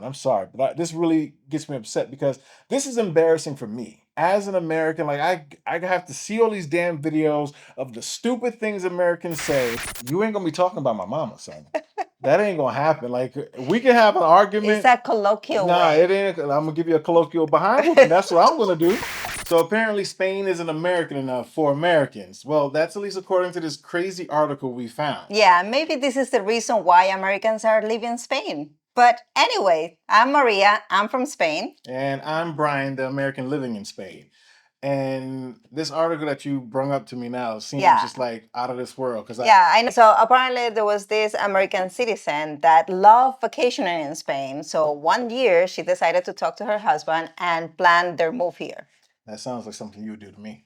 I'm sorry, but this really gets me upset because this is embarrassing for me as an American. Like I have to see all these damn videos of the stupid things Americans say. You ain't gonna be talking about my mama, son. That ain't gonna happen. Like we can have an It's argument. a colloquial Nah, way. it ain't. I'm gonna give you a colloquial behind whooping. That's what I'm gonna do. So apparently, Spain isn't American enough for Americans. Well, that's at least according to this crazy article we found. Yeah, maybe this is the reason why Americans are leaving Spain. But anyway, I'm Maria. I'm from Spain. And I'm Brian, the American living in Spain. And this article that you brung up to me now seems Yeah. just like out of this world. Because Yeah, I know. So apparently there was this American citizen that loved vacationing in Spain. So one year she decided to talk to her husband and plan their move here. That sounds like something you would do to me.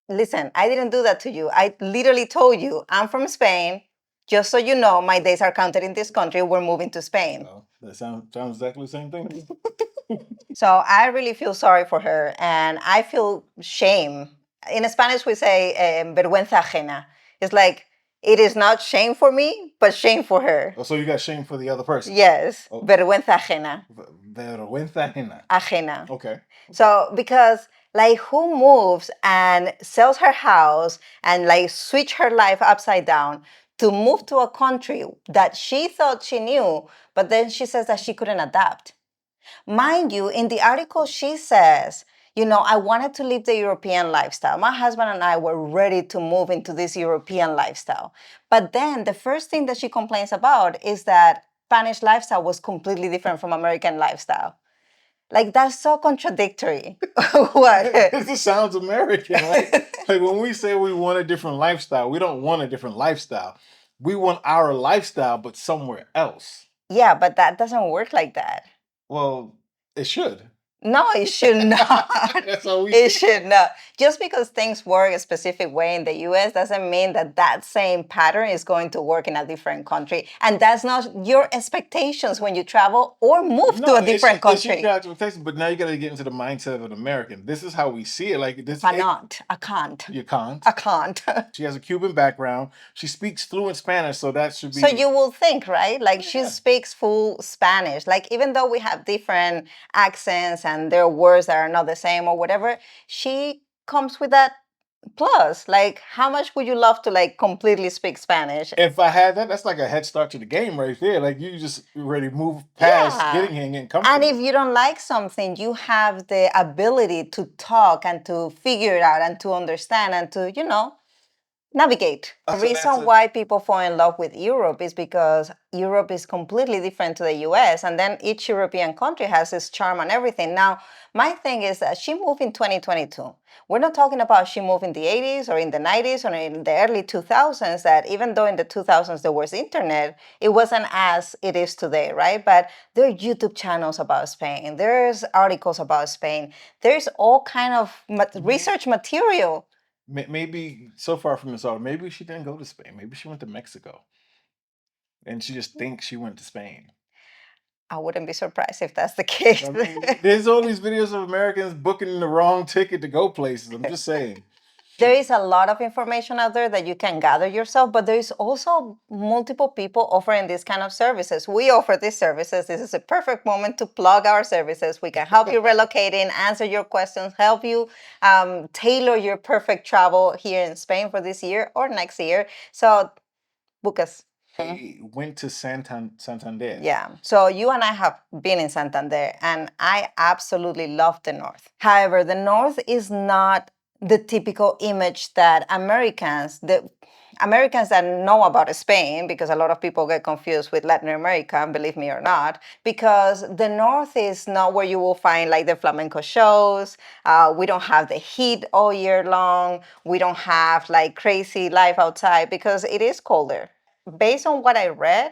Listen, I didn't do that to you. I literally told you I'm from Spain. Just so you know, my days are counted in this country. We're moving to Spain. Well, that sounds exactly the same thing to me. So I really feel sorry for her, and I feel shame. In Spanish, we say vergüenza ajena. It's like it is not shame for me, but shame for her. Oh, so you got shame for the other person? Yes, Oh. vergüenza ajena. Vergüenza ajena. Ajena. Okay. So because like who moves and sells her house and like switch her life upside down to move to a country that she thought she knew, but then she says that she couldn't adapt. Mind you, in the article, she says, I wanted to live the European lifestyle. My husband and I were ready to move into this European lifestyle. But then the first thing that she complains about is that Spanish lifestyle was completely different from American lifestyle. Like, that's so contradictory. What? This sounds American, right? Like when we say we want a different lifestyle, we don't want a different lifestyle. We want our lifestyle, but somewhere else. Yeah, but that doesn't work like that. Well, it should. No, it should not. That's how we It feel. should not. Just because things work a specific way in the US doesn't mean that that same pattern is going to work in a different country. And that's not your expectations when you travel or move to a different It's country. your expectation, but now you got to get into the mindset of an American. This is how we see it. Like this. I can't. You can't. I can't. She has a Cuban background. She speaks fluent Spanish, so that should be. So you will think, right? Like she Yeah. speaks full Spanish. Like even though we have different accents and there are words that are not the same or whatever, she comes with that plus. Like how much would you love to like completely speak Spanish? If I had that, that's like a head start to the game right there. Like you just already move past Yeah. getting here and getting comfortable. And if you don't like something, you have the ability to talk and to figure it out and to understand and to, navigate. The reason why people fall in love with Europe is because Europe is completely different to the US, and then each European country has its charm and everything. Now, my thing is that she moved in 2022. We're not talking about she moved in the 80s or in the 90s or in the early 2000s, that even though in the 2000s there was internet, it wasn't as it is today, right? But there are YouTube channels about Spain. There's articles about Spain. There's all kind of research material. Maybe so far from this article, maybe she didn't go to Spain. Maybe she went to Mexico, and she just thinks she went to Spain. I wouldn't be surprised if that's the case. I mean, there's all these videos of Americans booking the wrong ticket to go places. I'm just saying. There is a lot of information out there that you can gather yourself, but there is also multiple people offering these kind of services. We offer these services. This is a perfect moment to plug our services. We can help you relocating, answer your questions, help you tailor your perfect travel here in Spain for this year or next year. So book us. I went to Santander. Yeah. So you and I have been in Santander, and I absolutely love the North. However, the North is not the typical image that the Americans that know about Spain, because a lot of people get confused with Latin America, believe me or not, because the North is not where you will find like the flamenco shows. We don't have the heat all year long. We don't have like crazy life outside because it is colder. Based on what I read,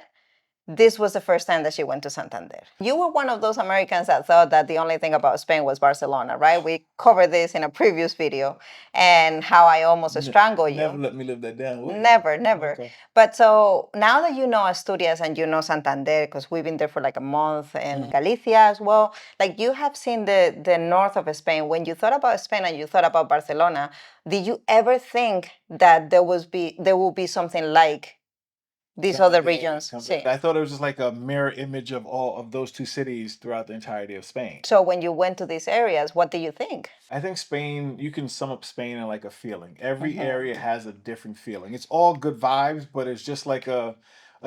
this was the first time that she went to Santander. You were one of those Americans that thought that the only thing about Spain was Barcelona, right? We covered this in a previous video and how I almost strangled you. Never let me live that down. Never. Okay. But so now that you know Asturias and you know Santander, because we've been there for like a month, and Galicia as well, like you have seen the north of Spain. When you thought about Spain and you thought about Barcelona, did you ever think that there will be something like these other Santander, regions. Sí. I thought it was just like a mirror image of all of those two cities throughout the entirety of Spain. So when you went to these areas, what do you think? I think Spain, you can sum up Spain in like a feeling. Every Mhm. area has a different feeling. It's all good vibes, but it's just like a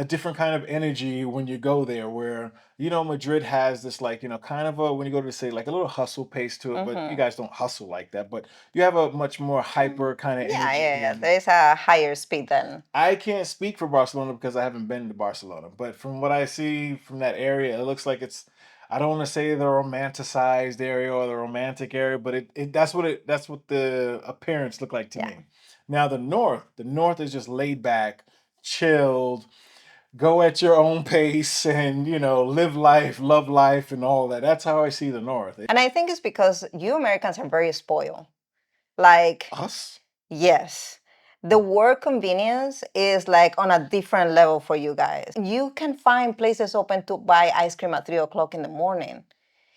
different kind of energy when you go there. Where, Madrid has this, like, kind of a, when you go to the city, like a little hustle pace to it, but you Mhm. guys don't hustle like that. But you have a much more hyper kind of Yeah, energy yeah, yeah. here. There's a higher speed than. I can't speak for Barcelona because I haven't been to Barcelona, but from what I see from that area, it looks like it's. I don't want to say the romanticized area or the romantic area, but that's what the appearance looked like to Yeah. me. Now the north is just laid back, chilled, go at your own pace, and live life, love life, and all that. That's how I see the north. And I think it's because you Americans are very spoiled. Like, Us? yes. The word convenience is like on a different level for you guys. You can find places open to buy ice cream at 3 o'clock in the morning.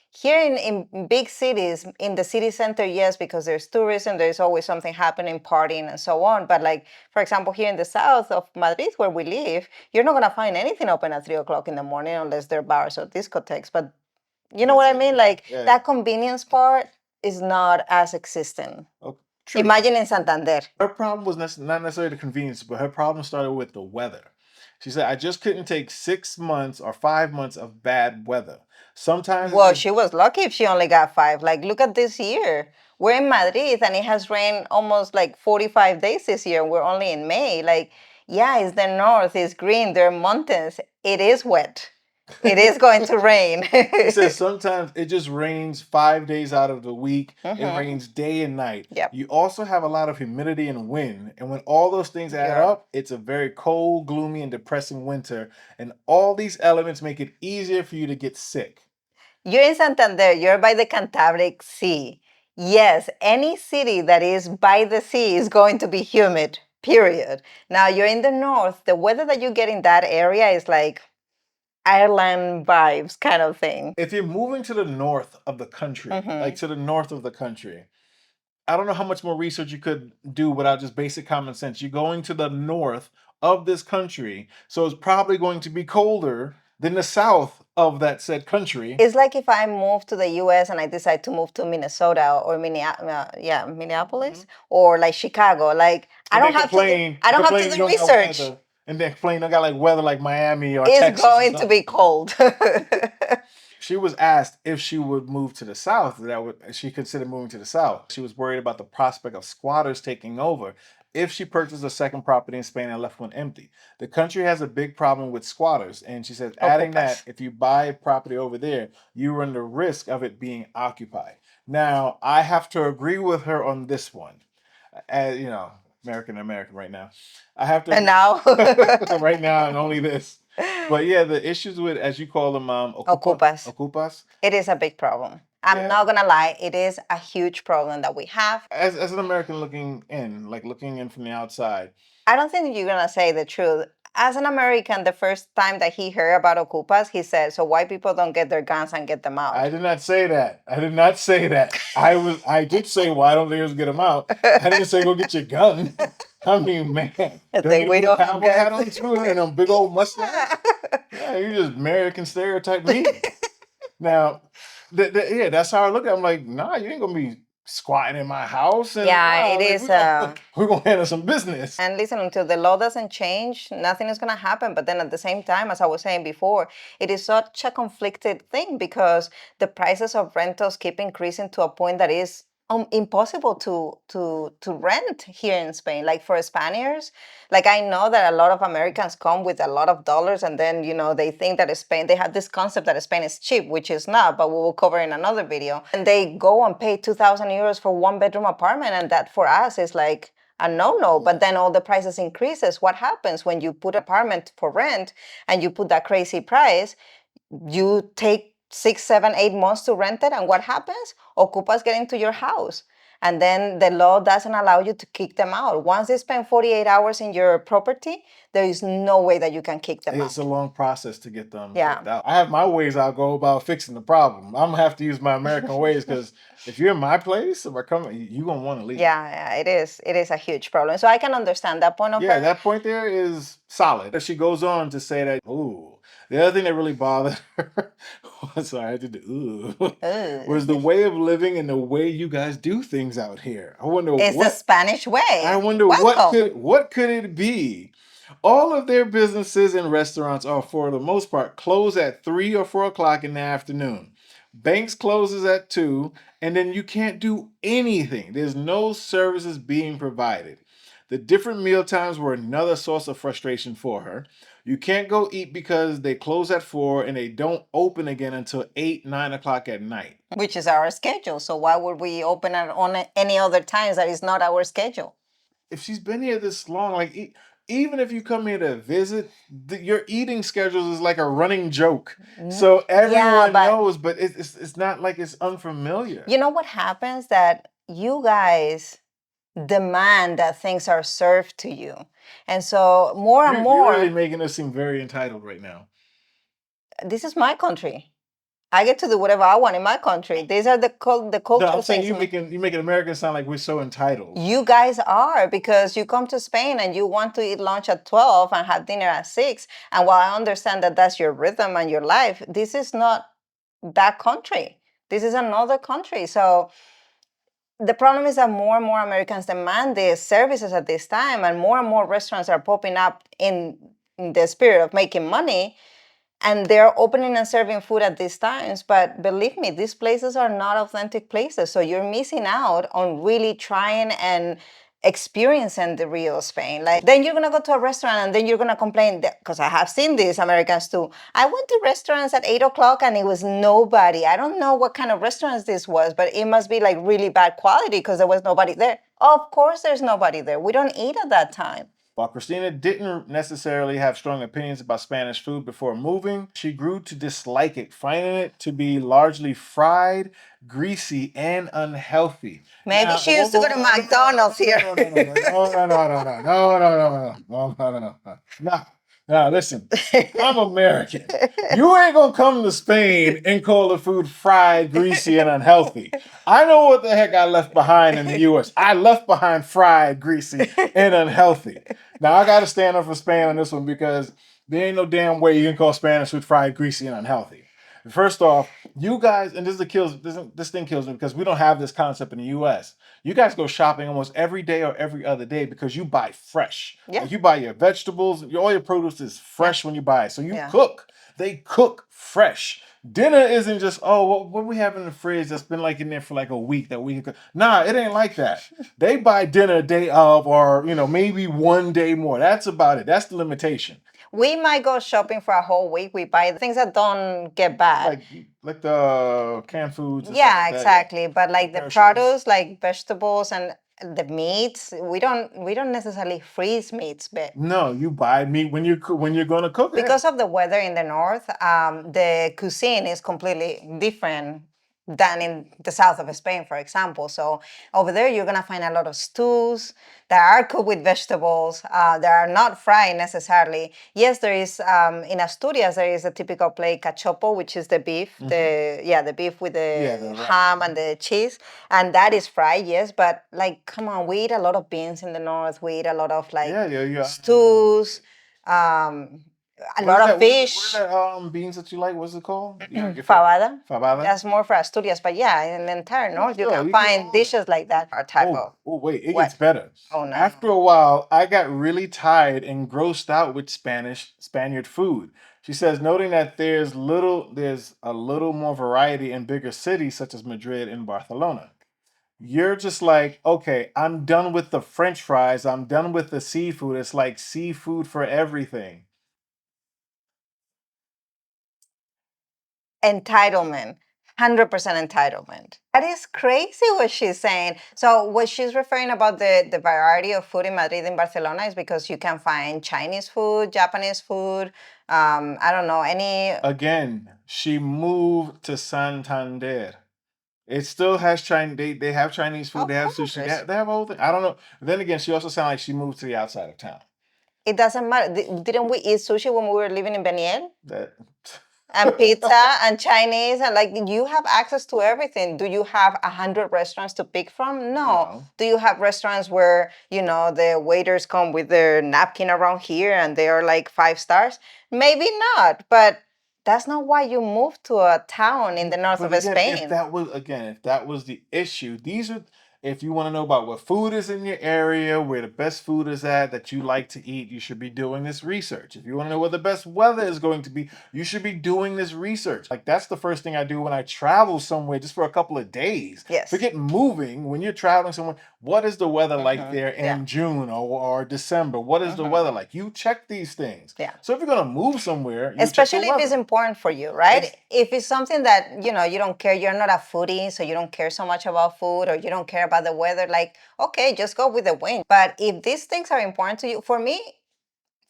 Here in big cities, in the city center, yes, because there's tourism, there's always something happening, partying, and so on. But like, for example, here in the south of Madrid, where we live, you're not gonna find anything open at 3 o'clock in the morning unless they're bars or discotheques. But you know what I mean? Like Yeah. that convenience part is not as existent. Okay. True. Imagine in Santander. Her problem was not necessarily the convenience, but her problem started with the weather. She said, I just couldn't take 6 months or 5 months of bad weather. Sometimes Well, she was lucky if she only got 5. Like, look at this year. We're in Madrid and it has rained almost like 45 days this year. We're only in May. Like, yeah, it's the north, it's green, there are mountains. It is wet. It is going to rain. He says sometimes it just rains 5 days out of the week. It rains day and night. Yep. You also have a lot of humidity and wind. And when all those things add Yeah. up, it's a very cold, gloomy, and depressing winter. And all these elements make it easier for you to get sick. You're in Santander, you're by the Cantabric Sea. Yes, any city that is by the sea is going to be humid, period. Now, you're in the north, the weather that you get in that area is like Ireland vibes kind of thing. If you're moving to the north of the country, like to the north of the country, I don't know how much more research you could do without just basic common sense. You're going to the north of this country, so it's probably going to be colder than the south of that said country. It's like if I move to the US and I decide to move to Minnesota or Minneapolis or like Chicago. Like I don't have to do research. And then complain I got like weather like Miami or It's Texas. going to be cold. She was asked if she would move to the south. She considered moving to the south. She was worried about the prospect of squatters taking over if she purchased a second property in Spain and left one empty. The country has a big problem with squatters, and she says, adding that if you buy a property over there, you run the risk of it being occupied. Now, I have to agree with her on this one. As American right now. I have to. And now, right now, and only this. But yeah, the issues with, as you call them, okupas. It is a big problem. I'm not gonna lie, it is a huge problem that we have. As an American looking in from the outside, I don't think you're gonna say the truth. As an American, the first time that he heard about okupas, he said, "So white people don't get their guns and get them out." I did not say that. I did not say that. I did say, why don't they just get them out? I didn't say go get your gun. I mean, man, I think we don't have cowboy hat on guns. too and a big old mustache. Yeah, you just American stereotype me. Now, yeah, that's how I look at it. I'm like, nah, you ain't gonna be squatting in my house. And Yeah, it is. We're gonna handle some business. And listen, until the law doesn't change, nothing is going to happen. But then at the same time, as I was saying before, it is such a conflicted thing because the prices of rentals keep increasing to a point that is impossible to rent here in Spain. Like for Spaniards, like I know that a lot of Americans come with a lot of dollars, and then they think that Spain, they have this concept that Spain is cheap, which is not. But we will cover in another video. And they go and pay 2,000 euros for one bedroom apartment, and that for us is like a no-no. But then all the prices increases. What happens when you put an apartment for rent and you put that crazy price? You take 6, 7, 8 months to rent it, and what happens? Okupas get into your house. And then the law doesn't allow you to kick them out. Once they spend 48 hours in your property, there is no way that you can kick them It's out. a long process to get them Yeah. kicked out. I have my ways I'll go about fixing the problem. I'm gonna have to use my American ways because if you're in my place, if I come, you're gonna want to leave. Yeah, it is. It is a huge problem. So I can understand that point of Yeah, her. that point there is solid. She goes on to say that, ooh, the other thing that really bothered her was, sorry, I did the ooh, was the way of living and the way you guys do things out here. I wonder It's the what Spanish way. I wonder Welcome. what could it be? All of their businesses and restaurants are, for the most part, close at 3 or 4 o'clock in the afternoon. Banks closes at 2, and then you can't do anything. There's no services being provided. The different meal times were another source of frustration for her. You can't go eat because they close at 4 and they don't open again until 8, 9 o'clock at night. Which is our schedule. So why would we open it on any other times that is not our schedule? If she's been here this long, like even if you come here to visit, your eating schedules is like a running joke. So everyone knows, but it's not like it's unfamiliar. You know what happens? That you guys demand that things are served to you. And so more and more. You're really making us seem very entitled right now. This is my country. I get to do whatever I want in my country. These are the cultural No, I'm saying things. you making Americans sound like we're so entitled. You guys are, because you come to Spain and you want to eat lunch at 12 and have dinner at 6. And while I understand that that's your rhythm and your life, this is not that country. This is another country. So the problem is that more and more Americans demand these services at this time, and more restaurants are popping up in the spirit of making money. And they're opening and serving food at these times. But believe me, these places are not authentic places. So you're missing out on really trying and experiencing the real Spain. Like, then you're gonna go to a restaurant and then you're gonna complain, because I have seen these Americans too. I went to restaurants at 8 o'clock and it was nobody. I don't know what kind of restaurants this was, but it must be like really bad quality because there was nobody there. Of course there's nobody there. We don't eat at that time. While Christina didn't necessarily have strong opinions about Spanish food before moving, she grew to dislike it, finding it to be largely fried, greasy, and unhealthy. Maybe she used to go to McDonald's here. No, no, listen. I'm American. You ain't gonna come to Spain and call the food fried, greasy, and unhealthy. I know what the heck I left behind in the US. I left behind fried, greasy, and unhealthy. Now I gotta stand up for Spain on this one because there ain't no damn way you can call Spanish food fried, greasy, and unhealthy. First off, you guys, and this thing kills me because we don't have this concept in the US. You guys go shopping almost every day or every other day because you buy fresh. Yeah. Like you buy your vegetables, all your produce is fresh when you buy it. So you cook. They cook fresh. Dinner isn't just, oh, what we have in the fridge that's been like in there for like a week that we can cook. Nah, it ain't like that. They buy dinner a day of, or maybe one day more. That's about it. That's the limitation. We might go shopping for a whole week. We buy things that don't get bad. Like the canned foods. Yeah, exactly. But like the produce, like vegetables and the meats, we don't necessarily freeze meats. But no, you buy meat when you're going to cook it. Because of the weather in the north, the cuisine is completely different than in the south of Spain, for example. So over there, you're gonna find a lot of stews that are cooked with vegetables. That are not fried necessarily. Yes, there is in Asturias there is a typical plate cachopo, which is the beef, the beef with the ham and the cheese, and that is fried. Yes, but like, come on, we eat a lot of beans in the north. We eat a lot of like stews. A lot of fish. What are that beans that you like? What's it called? Fabada. Fabada. That's more for Asturias, but yeah, in the entire north you can find dishes like that. Our type of. Oh wait, it gets better. Oh no. After a while, I got really tired and grossed out with Spaniard food. She says, noting that there's a little more variety in bigger cities such as Madrid and Barcelona. You're just like, okay, I'm done with the French fries. I'm done with the seafood. It's like seafood for everything. Entitlement. 100% entitlement. That is crazy what she's saying. So what she's referring about the variety of food in Madrid and Barcelona is because you can find Chinese food, Japanese food, I don't know, any. Again, she moved to Santander. It still has Chinese. They have Chinese food. Of They have sushi. course. They have a whole thing. I don't know. Then again, she also sounded like she moved to the outside of town. It doesn't matter. Didn't we eat sushi when we were living in Beniel? That And pizza and Chinese, and like you have access to everything. Do you have 100 restaurants to pick from? No. no. Do you have restaurants where the waiters come with their napkin around here and they are like 5 stars? Maybe not, but that's not why you moved to a town in the north But of again, if Spain. that was the issue, these are if you want to know about what food is in your area, where the best food is at that you like to eat, you should be doing this research. If you want to know where the best weather is going to be, you should be doing this research. Like that's the first thing I do when I travel somewhere just for a couple of days. Yes. Forget moving. When you're traveling somewhere, what is the weather like there Yeah. in June or December? What is the weather like? You check these things. Yeah. So if you're gonna move somewhere, you check the Especially if it's weather. important for you, right? Ex- If it's something that you don't care, you're not a foodie, so you don't care so much about food, or you don't care about the weather, like okay, just go with the wind. But if these things are important to you, for me,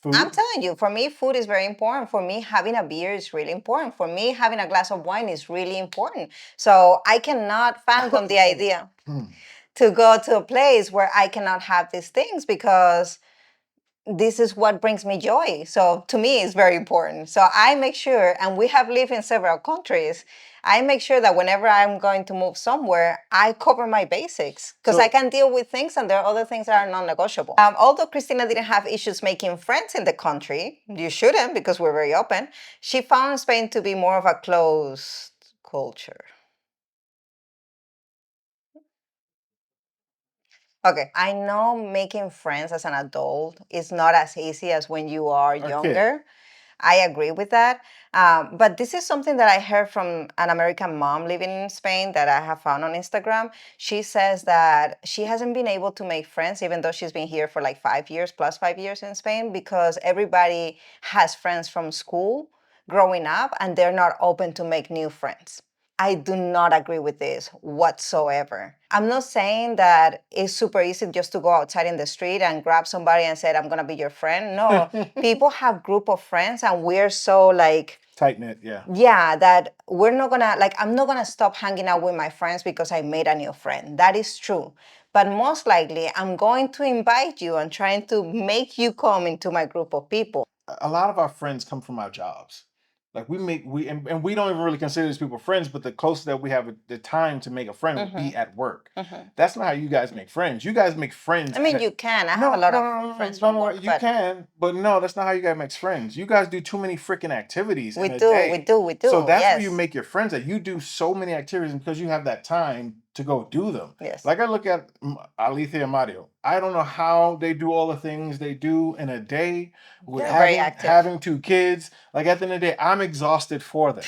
I'm Food. telling you, for me, food is very important. For me, having a beer is really important. For me, having a glass of wine is really important. So I cannot fathom the idea to go to a place where I cannot have these things because this is what brings me joy. So to me, it's very important. So I make sure, and we have lived in several countries, I make sure that whenever I'm going to move somewhere, I cover my basics because I can deal with things and there are other things that are non negotiable. Although Christina didn't have issues making friends in the country, you shouldn't because we're very open, she found Spain to be more of a closed culture. Okay, I know making friends as an adult is not as easy as when you are A kid. younger. I agree with that. But this is something that I heard from an American mom living in Spain that I have found on Instagram. She says that she hasn't been able to make friends, even though she's been here for like 5 years, plus 5 years in Spain, because everybody has friends from school growing up and they're not open to make new friends. I do not agree with this whatsoever. I'm not saying that it's super easy just to go outside in the street and grab somebody and say, I'm gonna be your friend. No, people have group of friends and we're so like Tight knit, yeah. yeah, that we're not gonna like I'm not gonna stop hanging out with my friends because I made a new friend. That is true. But most likely I'm going to invite you and trying to make you come into my group of people. A lot of our friends come from our jobs. Like and we don't even really consider these people friends, but the closest that we have the time to make a friend would be at work. That's not how you guys make friends. You guys make friends. I mean, you can. I have a lot of friends from work, You can, but no, that's not how you guys make friends. You guys do too many freaking activities in a day. we do. So that's where you Yes. make your friends. That you do so many activities because you have that time to go do them. Yes. Like I look at Alicia and Mario. I don't know how they do all the things they do in a day with They're very having active. 2 kids. Like at the end of the day, I'm exhausted for them.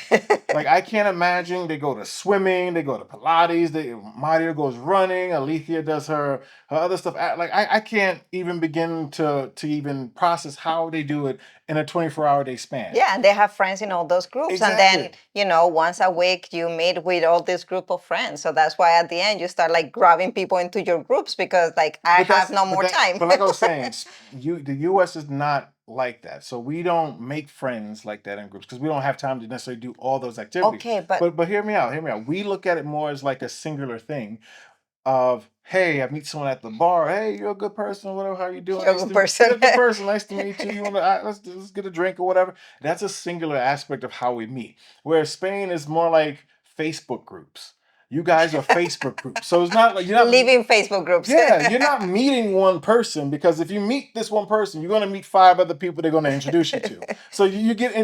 Like I can't imagine they go to swimming, they go to Pilates, Mario goes running, Alicia does her other stuff. Like I can't even begin to even process how they do it in a 24-hour day span. Yeah, and they have friends in all those groups. Exactly. And then, once a week you meet with all this group of friends. So that's why at the end you start like grabbing people into your groups because like I have no more time. But like I was saying, the US is not like that. So we don't make friends like that in groups because we don't have time to necessarily do all those activities. Okay, but But hear me out, hear me out. We look at it more as like a singular thing of hey, I meet someone at the bar. Hey, you're a good person, whatever. How you doing? you're a good person. You're a good person. Nice to meet you. You want to let's get a drink or whatever. That's a singular aspect of how we meet. Whereas Spain is more like Facebook groups. You guys are Facebook groups, so it's not like you're not Leaving Facebook groups. yeah, you're not meeting one person because if you meet this one person, you're going to meet 5 other people they're going to introduce you to. So you get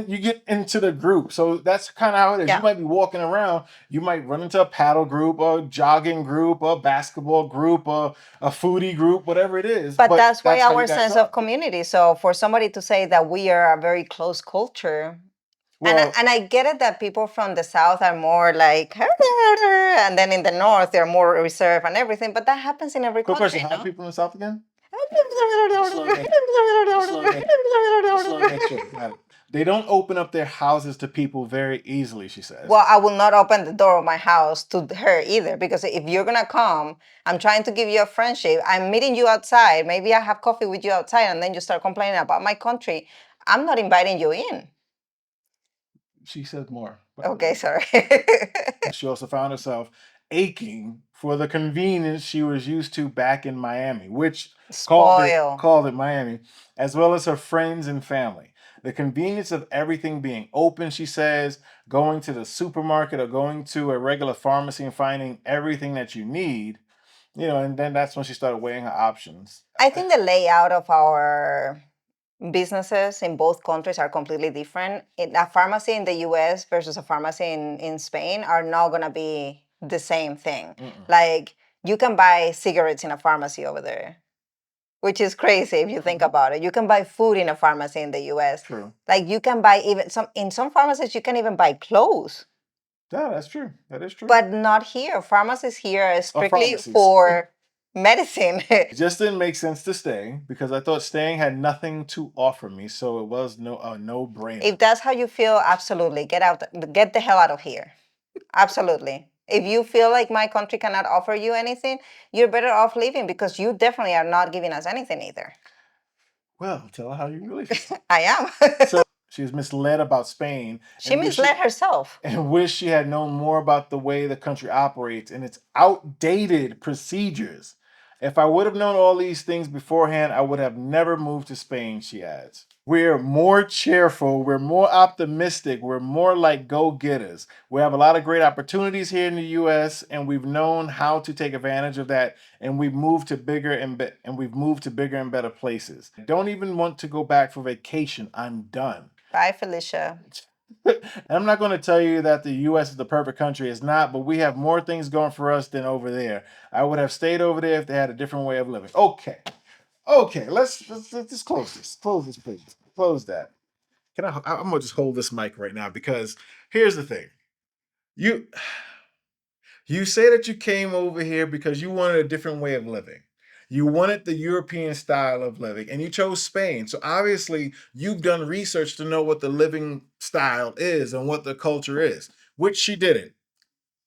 into the group. So that's kind of how it is. Yeah. You might be walking around, you might run into a paddle group, a jogging group, a basketball group, a foodie group, whatever it is. But that's why how you our guys sense are. of community. So for somebody to say that we are a very close culture, Well, and I get it that people from the south are more like, and then in the north they're more reserved and everything. But that happens in every quick country, question: How no? people in the South again? They don't open up their houses to people very easily, she says. Well, I will not open the door of my house to her either because if you're gonna come, I'm trying to give you a friendship. I'm meeting you outside. Maybe I have coffee with you outside, and then you start complaining about my country. I'm not inviting you in. She says more. Okay, sorry. She also found herself aching for the convenience she was used to back in Miami, which Spoil. called it Miami, as well as her friends and family. The convenience of everything being open, she says, going to the supermarket or going to a regular pharmacy and finding everything that you need, and then that's when she started weighing her options. I think the layout of our businesses in both countries are completely different. A pharmacy in the US versus a pharmacy in Spain are not going to be the same thing. Mm-mm. Like, you can buy cigarettes in a pharmacy over there, which is crazy if you think about it. You can buy food in a pharmacy in the US. True. Like, you can buy even in some pharmacies, you can even buy clothes. Yeah, that's true. That is true. But not here. Pharmacies here are strictly pharmacies. for medicine. It just didn't make sense to stay because I thought staying had nothing to offer me, so it was no brainer. If that's how you feel, absolutely get out, get the hell out of here. Absolutely. If you feel like my country cannot offer you anything, you're better off leaving because you definitely are not giving us anything either. Well, tell her how you really feel. I am. So she was misled about Spain. She misled herself. And wish she had known more about the way the country operates and its outdated procedures. If I would have known all these things beforehand, I would have never moved to Spain, she adds. We're more cheerful, we're more optimistic, we're more like go-getters. We have a lot of great opportunities here in the US and we've known how to take advantage of that, and we've moved to bigger and better places. I don't even want to go back for vacation. I'm done. Bye, Felicia. And I'm not going to tell you that the US is the perfect country. It's not, but we have more things going for us than over there. I would have stayed over there if they had a different way of living. Okay. Let's just close this. Close this, please. Close that. I'm gonna just hold this mic right now because here's the thing. You say that you came over here because you wanted a different way of living. You wanted the European style of living and you chose Spain. So obviously you've done research to know what the living style is and what the culture is, which she didn't.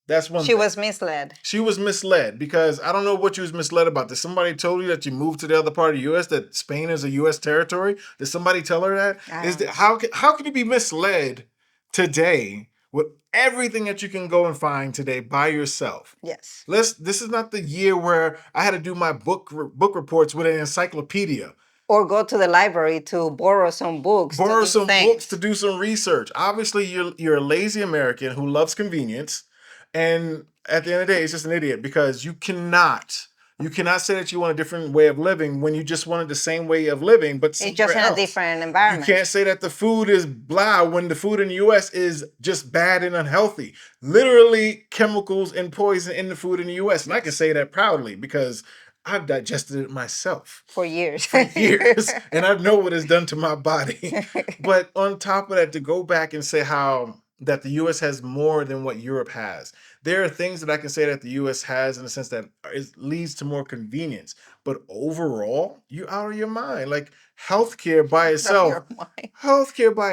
That's one She thing. was misled. She was misled because I don't know what you was misled about. Did somebody told you that you moved to the other part of the U.S., that Spain is a U.S. territory? Did somebody tell her that? How can you be misled today with everything that you can go and find today by yourself? Yes. This is not the year where I had to do my book reports with an encyclopedia. Or go to the library to borrow some books. Books to do some research. Obviously, you're a lazy American who loves convenience, and at the end of the day, it's just an idiot because you cannot say that you want a different way of living when you just wanted the same way of living, but it's just in a different environment. You can't say that the food is blah when the food in the U.S. is just bad and unhealthy. Literally chemicals and poison in the food in the U.S. And I can say that proudly because I've digested it myself. For years. And I know what it's done to my body. But on top of that, to go back and say how that the U.S. has more than what Europe has. There are things that I can say that the U.S. has in the sense that it leads to more convenience. But overall, you're out of your mind. Like healthcare by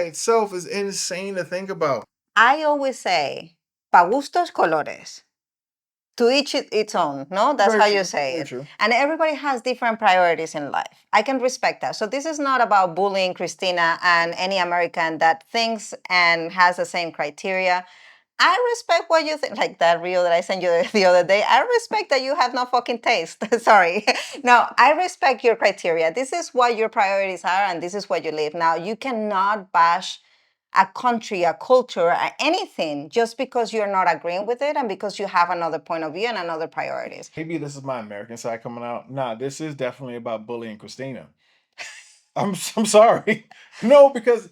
itself is insane to think about. I always say, pa gustos colores. To each its own, no? That's how you say it. And everybody has different priorities in life. I can respect that. So this is not about bullying Christina and any American that thinks and has the same criteria. I respect what you think, like that reel that I sent you the other day. I respect that you have no fucking taste. Sorry. No, I respect your criteria. This is what your priorities are, and this is what you live. Now, you cannot bash a country, a culture, anything just because you're not agreeing with it and because you have another point of view and another priorities. Maybe this is my American side coming out. Nah, this is definitely about bullying Christina. I'm sorry. No, because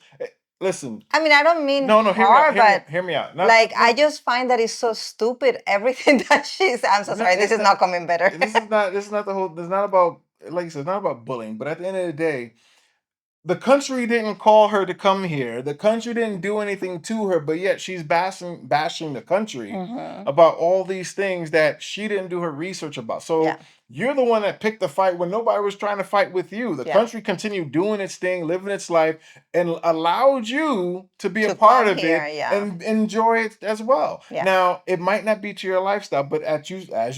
listen. I mean, I don't mean no. Hear me out. I just find that it's so stupid. Everything that she's. I'm so sorry. This is not coming better. This is not the whole. This is not about, like you said, it's not about bullying. But at the end of the day, the country didn't call her to come here. The country didn't do anything to her, but yet she's bashing the country about all these things that she didn't do her research about. So You're the one that picked the fight when nobody was trying to fight with you. The Yeah. country continued doing its thing, living its life, and allowed you to be a To part come of here, it yeah. and enjoy it as well. Yeah. Now, it might not be to your lifestyle, but as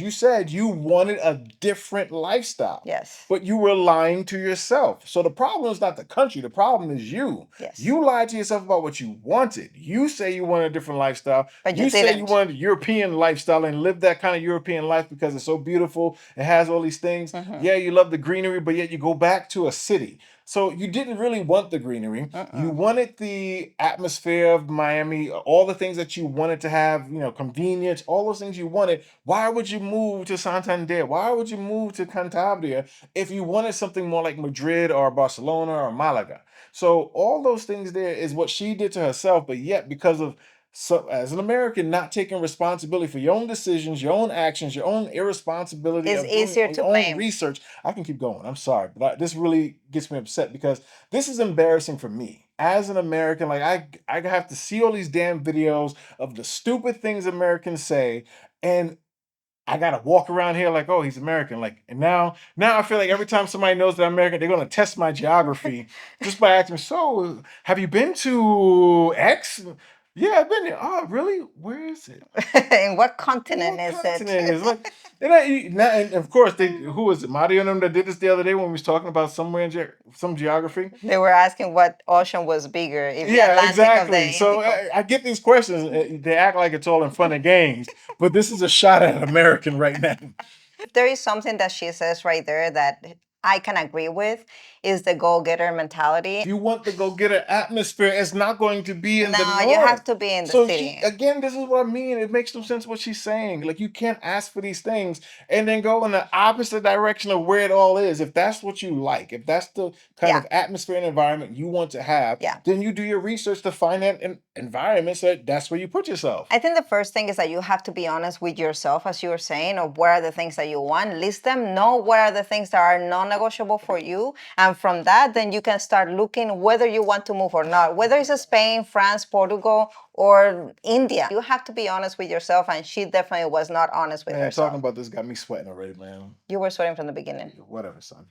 you said, you wanted a different lifestyle. Yes. But you were lying to yourself. So the problem is not the country, the problem is you. Yes. You lied to yourself about what you wanted. You say you wanted a different lifestyle. But You say you didn't. wanted a European lifestyle and live that kind of European life because it's so beautiful. It has all these things. Mhm. Yeah, you love the greenery, but yet you go back to a city. So you didn't really want the greenery. You wanted the atmosphere of Miami, all the things that you wanted to have, convenience, all those things you wanted. Why would you move to Santander? Why would you move to Cantabria if you wanted something more like Madrid or Barcelona or Malaga? So all those things there is what she did to herself, but yet because of as an American, not taking responsibility for your own decisions, your own actions, your own irresponsibility It's of doing easier to your own blame. research. I can keep going. I'm sorry, but this really gets me upset because this is embarrassing for me as an American. Like I have to see all these damn videos of the stupid things Americans say, and I gotta walk around here like, oh, he's American. Like, and now I feel like every time somebody knows that I'm American, they're gonna test my geography just by asking, so have you been to X? Yeah, I've been there. Oh, really? Where is it? In what continent What is continent it? is like? And of course, who was it? Mario and them that did this the other day when we was talking about somewhere in some geography. They were asking what ocean was bigger, if the Yeah, Atlantic or the exactly. So Indigo. I get these questions. They act like it's all in fun and games, but this is a shot at an American right now. There is something that she says right there that I can agree with is the go-getter mentality. If you want the go-getter atmosphere, it's not going to be in the No, you north. have to be in the So city. again, this is what I mean. It makes no sense what she's saying. Like you can't ask for these things and then go in the opposite direction of where it all is. If that's what you like, if that's the kind of atmosphere and environment you want to have, then you do your research to find that environment so that's where you put yourself. I think the first thing is that you have to be honest with yourself, as you were saying, of what are the things that you want. List them, know what are the things that are non-negotiable for you. And from that, then you can start looking whether you want to move or not, whether it's Spain, France, Portugal, or India. You have to be honest with yourself, and she definitely was not honest with herself. Talking about this got me sweating already, man. You were sweating from the beginning. Whatever, son.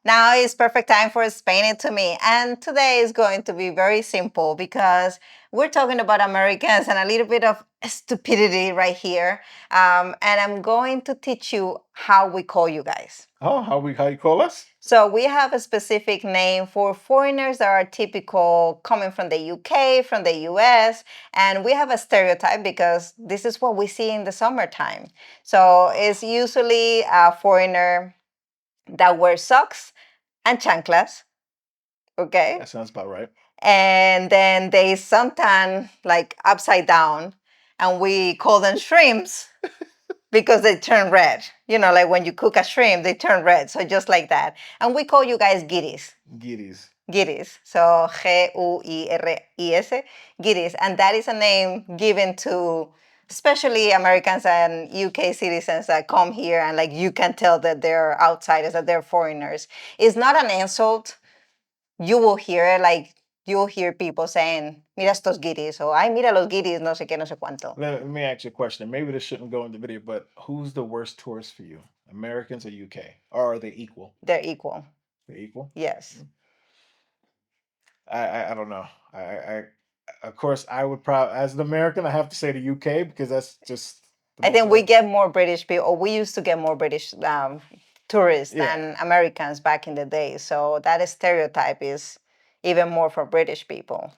Now is perfect time for explain it to me. And today is going to be very simple because we're talking about Americans and a little bit of stupidity right here. And I'm going to teach you how we call you guys. Oh, how you call us? So we have a specific name for foreigners that are typical coming from the UK, from the US, and we have a stereotype because this is what we see in the summertime. So it's usually a foreigner that wear socks and chanclas. Okay. That sounds about right. And then they suntan like upside down, and we call them shrimps because they turn red. You know, like when you cook a shrimp, they turn red. So just like that. And we call you guys giddies. Giddies. Giddies. So Guiris, Giddies. And that is a name given to especially Americans and UK citizens that come here and like you can tell that they're outsiders, that they're foreigners. It's not an insult. You will hear it, like you'll hear people saying, mira estos guiris, or ay, mira los guiris, no sé qué, no sé cuánto. Let me ask you a question. Maybe this shouldn't go in the video, but who's the worst tourist for you? Americans or UK? Or are they equal? They're equal. They're equal? Yes. I don't know. I of course I would probably as an American I have to say the UK because that's just I think we get more British people, or we used to get more British tourists than Americans back in the day. So that stereotype is even more for British people.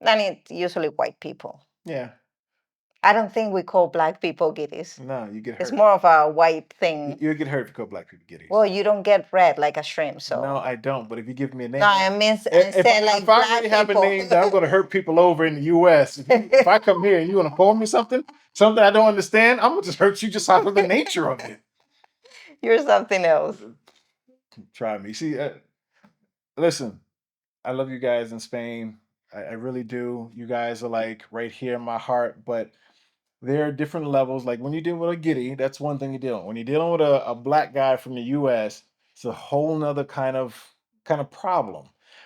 And it's usually white people. Yeah. I don't think we call black people giddies. No, you get hurt. It's more of a white thing. You get hurt if you call black people giddies. Well, you don't get red like a shrimp, so. No, I don't. But if you give me a name, No, I mean, if I already have a name that I'm going to hurt people over in the U.S., if I come here and you're going to call me something I don't understand, I'm going to just hurt you just out of the nature of it. You're something else. Try me. See, listen, I love you guys in Spain. I really do. You guys are like right here in my heart, but there are different levels. Like when you're dealing with a giddy, that's one thing you're dealing. When you're dealing with a black guy from the US, it's a whole nother kind of problem.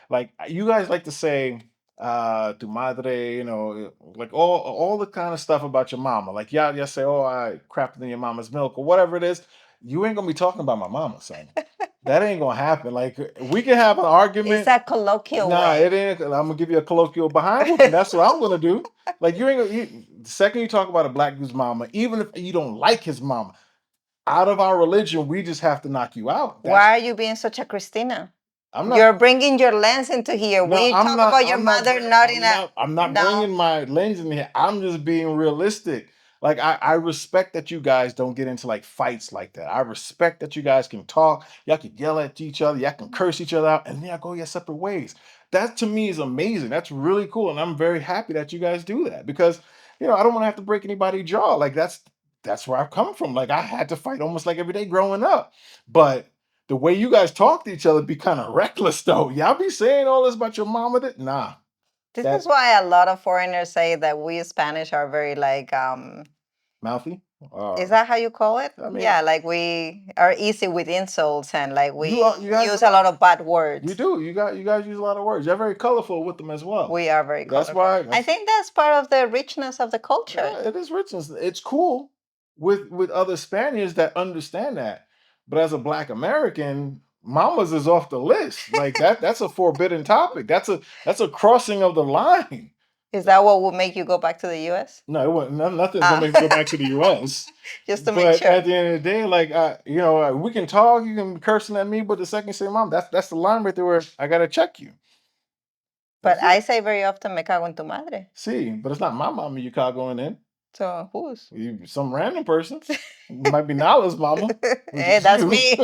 Like you guys like to say tu madre, like all the kind of stuff about your mama. Like y'all say, oh, I crapped in your mama's milk or whatever it is. You ain't gonna be talking about my mama, son. That ain't gonna happen. Like we can have an argument. It's a colloquial Nah, way. it ain't. I'm gonna give you a colloquial behind whooping. That's what I'm gonna do. Like you ain't gonna. The second you talk about a black dude's mama, even if you don't like his mama, out of our religion, we just have to knock you out. That's. Why are you being such a Christina? I'm You're not. bringing your lens into here. No, We I'm talk not. about your I'm not. mother, not in I'm a not. I'm not no. bringing my lens in here. I'm just being realistic. Like I respect that you guys don't get into like fights like that. I respect that you guys can talk. Y'all can yell at each other. Y'all can curse each other out, and then y'all go your separate ways. That to me is amazing. That's really cool, and I'm very happy that you guys do that because I don't want to have to break anybody's jaw. Like that's where I've come from. Like I had to fight almost like every day growing up, but the way you guys talk to each other be kind of reckless though. Y'all be saying all this about your mama. Nah, This is that why a lot of foreigners say that we Spanish are very like mouthy. is that how you call it? I mean, Yeah, like we are easy with insults and like we you guys use a lot of bad you words. do. You guys use a lot of words. You're very colorful with them as well. We are very That's colorful. why I think that's part of the richness of the culture. yeah, it is richness. It's cool with other Spaniards that understand that. But as a black American, mamas is off the list. Like that's a forbidden topic. That's a crossing of the line. Is that what would make you go back to the US? No, it wasn't. Nothing's gonna Ah. make me go back to the U.S. Just to make But sure. at the end of the day, like we can talk. You can be cursing at me, but the second you say, "Mom," that's the line right there where I gotta check you. But That's I it. say very often, me cago en tu madre. See, but it's not my mama you call going in. So whose? Some random person. It might be Nala's mama, which Hey, is that's you. me.